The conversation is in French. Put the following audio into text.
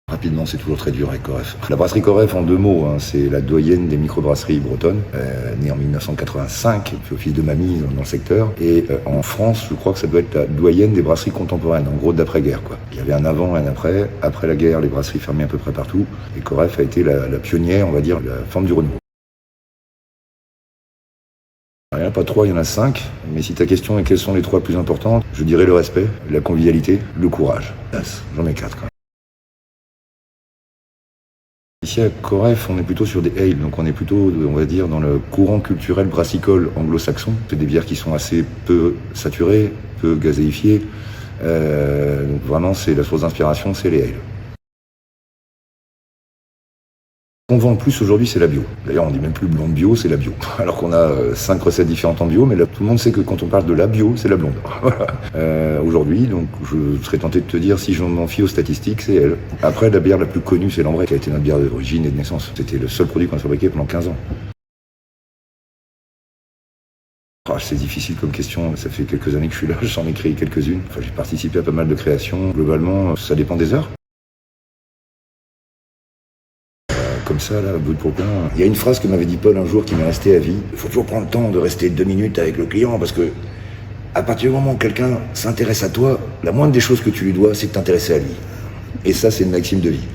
Rapidement, c'est toujours très dur avec Coref. La brasserie Coref, en deux mots, c'est la doyenne des microbrasseries bretonnes, née en 1985, puis au fil de mamie dans le secteur. Et en France, je crois que ça doit être la doyenne des brasseries contemporaines, en gros d'après-guerre, quoi. Il y avait un avant et un après. Après la guerre, les brasseries fermaient à peu près partout. Et Coref a été la pionnière, on va dire, la forme du renouveau. Il n'y en a pas trois, il y en a 5. Mais si ta question est quelles sont les trois plus importantes, je dirais le respect, la convivialité, le courage. J'en ai 4 quand même. Ici à Coref, on est plutôt sur des ales, donc on est plutôt, on va dire, dans le courant culturel brassicole anglo-saxon. C'est des bières qui sont assez peu saturées, peu gazéifiées. Donc vraiment, c'est la source d'inspiration, c'est les ales. Ce qu'on vend le plus aujourd'hui, c'est la bio. D'ailleurs, on dit même plus blonde bio, c'est la bio. Alors qu'on a 5 recettes différentes en bio, mais là, tout le monde sait que quand on parle de la bio, c'est la blonde. Aujourd'hui, donc, je serais tenté de te dire, si je m'en fie aux statistiques, c'est elle. Après, la bière la plus connue, c'est l'Ambray, qui a été notre bière d'origine et de naissance. C'était le seul produit qu'on a fabriqué pendant 15 ans. C'est difficile comme question, ça fait quelques années que je suis là, j'en ai créé quelques-unes. Enfin, j'ai participé à pas mal de créations. Globalement, ça dépend des heures. Comme ça, là, au bout de propos. Il y a une phrase que m'avait dit Paul un jour qui m'est restée à vie. Il faut toujours prendre le temps de rester 2 minutes avec le client parce que à partir du moment où quelqu'un s'intéresse à toi, la moindre des choses que tu lui dois, c'est de t'intéresser à lui. Et ça, c'est une maxime de vie.